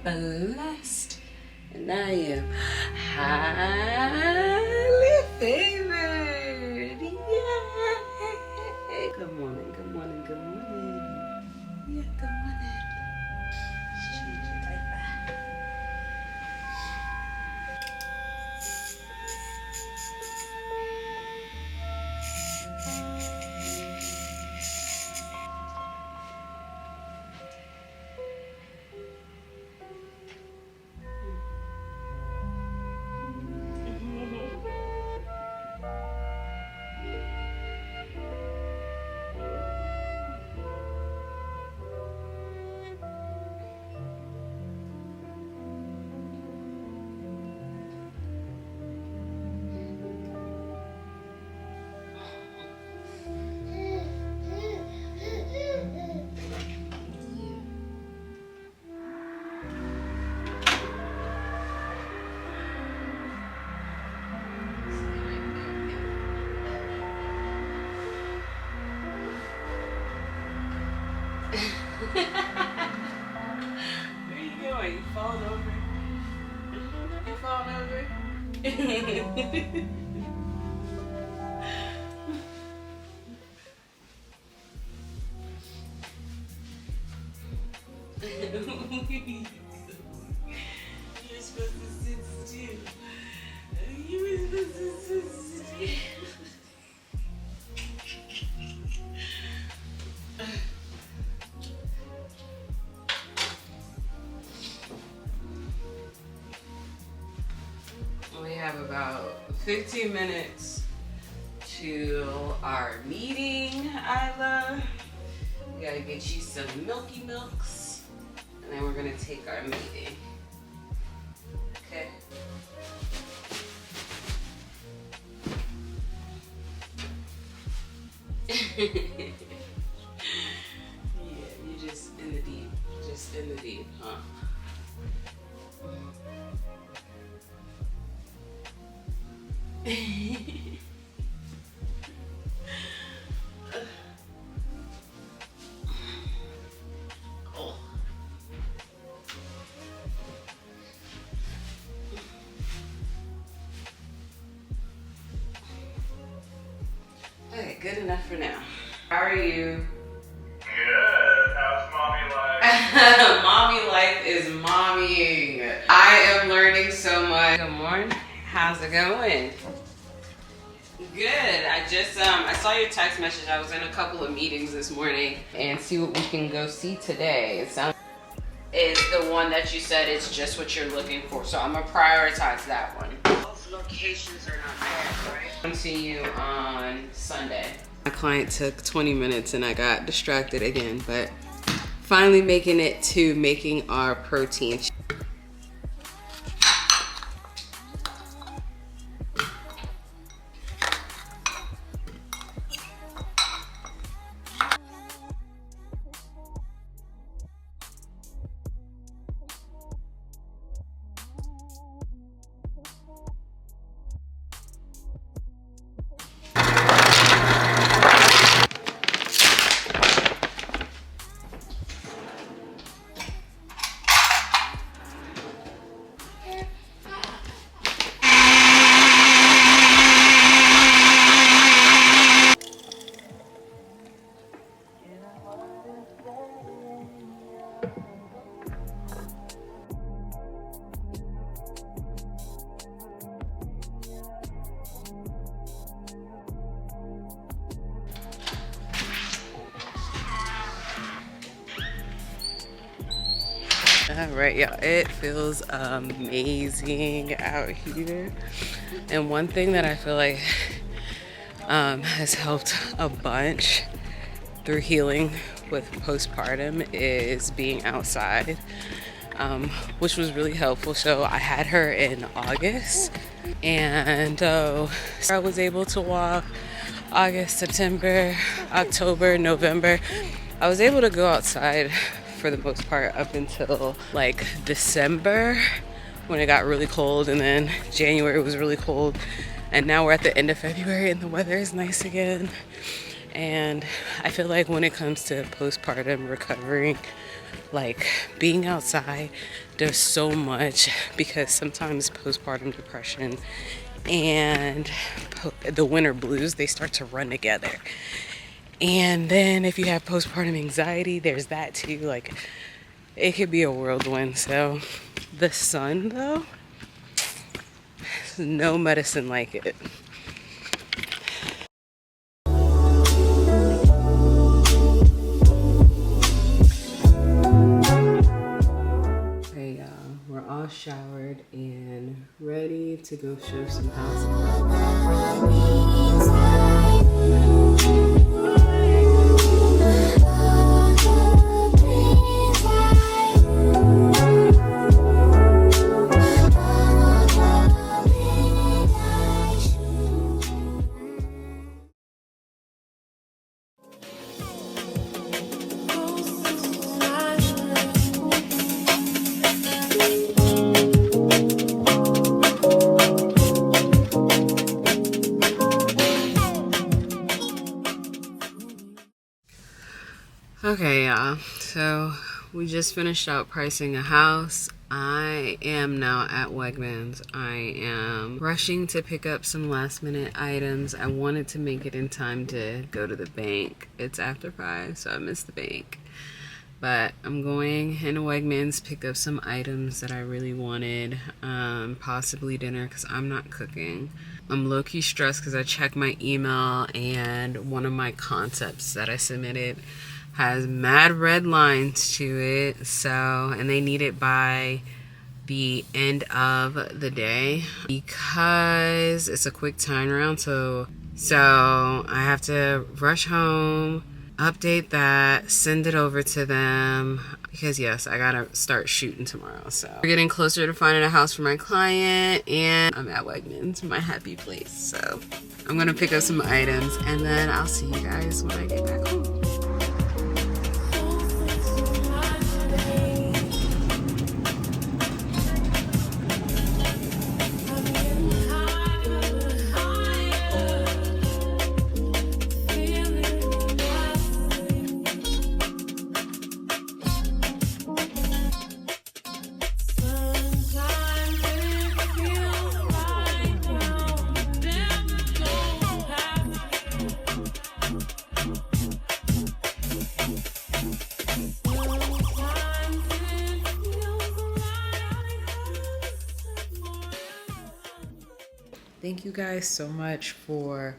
blessed, and I am highly favored. Yay! Good morning, good morning, good morning. Yeah, good morning. Change your diaper. Where you going? You falling over? You falling over? You're supposed to sit still. You were supposed to sit still. We have about 15 minutes to our meeting, Isla. We gotta get you some milky milks, and then we're gonna take our meeting. Okay? Yeah, you just in the deep. Just in the deep, huh? Oh. Okay, good enough for now. How are you? Good. How's mommy life? Mommy life is mommying. I am learning so much. Good morning. How's it going? Good. I saw your text message. I was in a couple of meetings this morning and see what we can go see today. It sounds is the one that you said is just what you're looking for. So I'm gonna prioritize that one. Both locations are not bad, right? I'll see you on Sunday. My client took 20 minutes and I got distracted again, but finally making it to making our protein. All right, y'all, it feels amazing out here. And one thing that I feel like has helped a bunch through healing with postpartum is being outside, which was really helpful. So I had her in August, and I was able to walk August, September, October, November. I was able to go outside for the most part up until like December when it got really cold, and then January was really cold, and now we're at the end of February and the weather is nice again. And I feel like when it comes to postpartum recovering Like, being outside does so much, because sometimes postpartum depression and the winter blues, they start to run together. And then if you have postpartum anxiety, there's that too. Like, it could be a whirlwind. So the sun, though, no medicine like it. Okay, y'all, we're all showered and ready to go show some house. Okay, y'all. So we just finished out pricing a house. I am now at Wegmans. I am rushing to pick up some last minute items. I wanted to make it in time to go to the bank. It's after 5, so I missed the bank. But I'm going into Wegmans, pick up some items that I really wanted, possibly dinner, because I'm not cooking. I'm low-key stressed because I checked my email and one of my concepts that I submitted has mad red lines to it, so, and they need it by the end of the day because it's a quick turnaround. So I have to rush home, update that, send it over to them, because yes, I gotta start shooting tomorrow. So we're getting closer to finding a house for my client, and I'm at Wegmans, my happy place. So I'm gonna pick up some items and then I'll see you guys when I get back home. Thank you guys so much for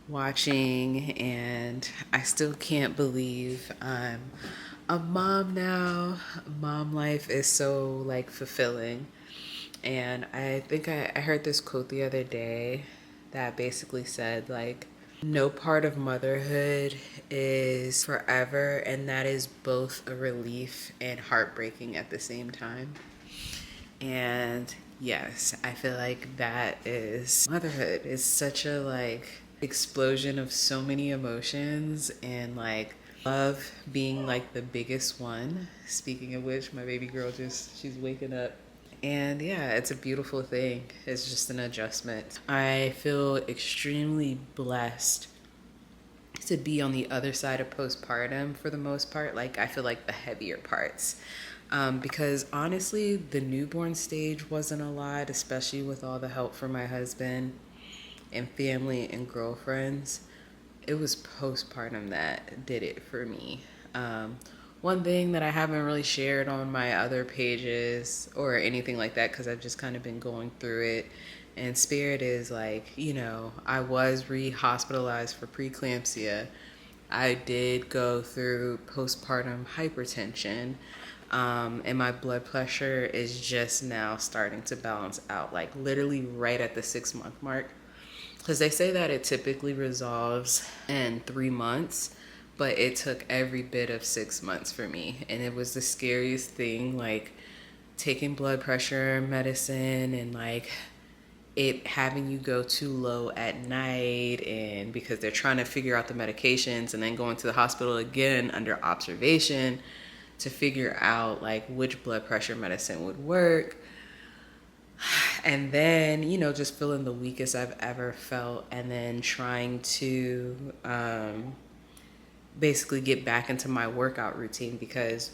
watching, and I still can't believe I'm a mom now. Mom life is so like fulfilling. And I think I heard this quote the other day that basically said like, no part of motherhood is forever, and that is both a relief and heartbreaking at the same time. And yes, I feel like that is motherhood. Is such a like explosion of so many emotions, and like love being like the biggest one. Speaking of which, my baby girl she's waking up. And yeah, it's a beautiful thing. It's just an adjustment. I feel extremely blessed to be on the other side of postpartum for the most part. Like, I feel like the heavier parts. Because honestly, the newborn stage wasn't a lot, especially with all the help from my husband and family and girlfriends. It was postpartum that did it for me. One thing that I haven't really shared on my other pages or anything like that, because I've just kind of been going through it, and Spirit is like, you know, I was re-hospitalized for preeclampsia. I did go through postpartum hypertension, and my blood pressure is just now starting to balance out, like literally right at the 6-month mark. Because they say that it typically resolves in 3 months, but it took every bit of 6 months for me. And it was the scariest thing, like taking blood pressure medicine and like it having you go too low at night, and because they're trying to figure out the medications, and then going to the hospital again under observation to figure out like which blood pressure medicine would work. And then, you know, just feeling the weakest I've ever felt, and then trying to basically get back into my workout routine, because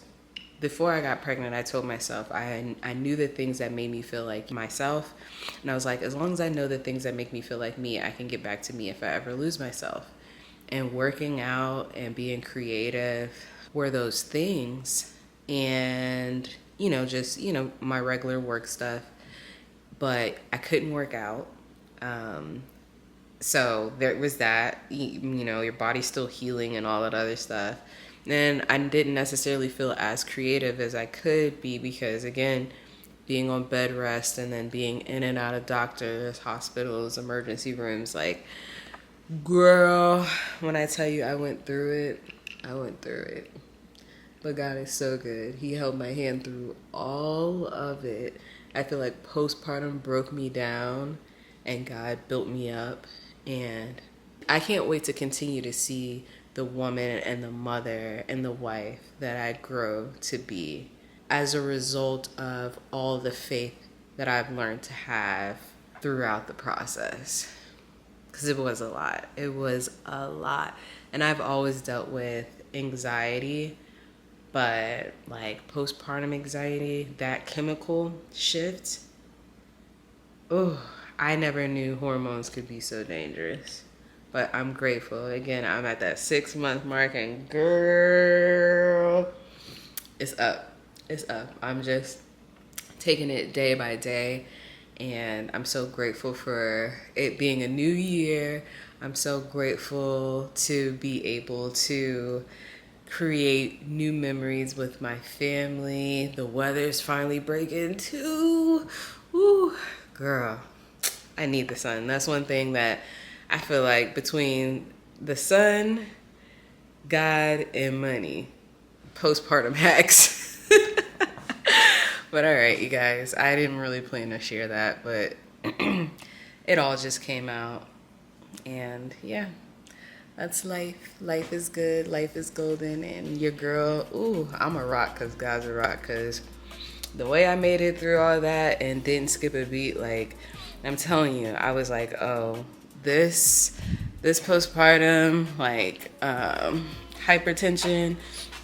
before I got pregnant, I told myself I knew the things that made me feel like myself. And I was like, as long as I know the things that make me feel like me, I can get back to me if I ever lose myself. And working out and being creative were those things. And, just, my regular work stuff. But I couldn't work out. So there was that, your body's still healing and all that other stuff. And I didn't necessarily feel as creative as I could be because, again, being on bed rest and then being in and out of doctors, hospitals, emergency rooms, like, girl, when I tell you I went through it, I went through it. But God is so good. He held my hand through all of it. I feel like postpartum broke me down and God built me up. And I can't wait to continue to see the woman and the mother and the wife that I grow to be as a result of all the faith that I've learned to have throughout the process. Because it was a lot. It was a lot. And I've always dealt with anxiety, but like postpartum anxiety, that chemical shift, I never knew hormones could be so dangerous. But I'm grateful. Again, I'm at that 6-month mark and girl, it's up. It's up. I'm just taking it day by day. And I'm so grateful for it being a new year. I'm so grateful to be able to create new memories with my family. The weather's finally breaking too. Woo, girl, I need the sun. That's one thing that I feel like between the sun, God, and money, postpartum hacks. But all right, you guys, I didn't really plan to share that, but it all just came out. And yeah, that's life. Life is good. Life is golden. And your girl, I'm a rock because God's a rock. Because the way I made it through all that and didn't skip a beat, like, I'm telling you, I was like, oh, this postpartum, like, hypertension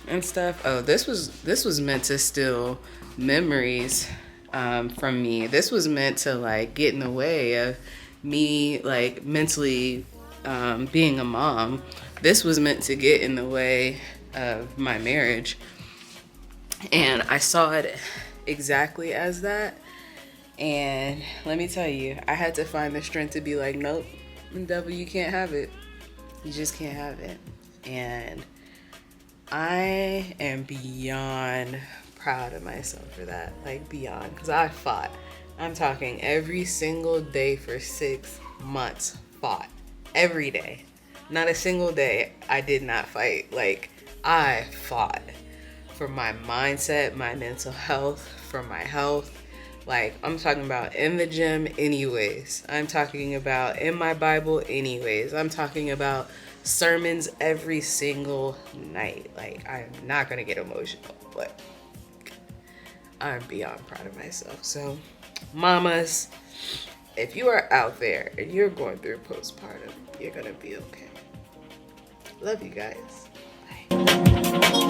and stuff. Oh, this was meant to steal memories from me. This was meant to like get in the way of me like mentally being a mom. This was meant to get in the way of my marriage. And I saw it exactly as that. And let me tell you, I had to find the strength to be like, nope, devil, you can't have it. You just can't have it. And I am beyond proud of myself for that. Like beyond. Because I fought. I'm talking every single day for 6 months. Fought. Every day. Not a single day I did not fight. Like I fought for my mindset, my mental health, for my health. Like, I'm talking about in the gym anyways. I'm talking about in my Bible anyways. I'm talking about sermons every single night. Like, I'm not going to get emotional, but I'm beyond proud of myself. So, mamas, if you are out there and you're going through postpartum, you're going to be okay. Love you guys. Bye.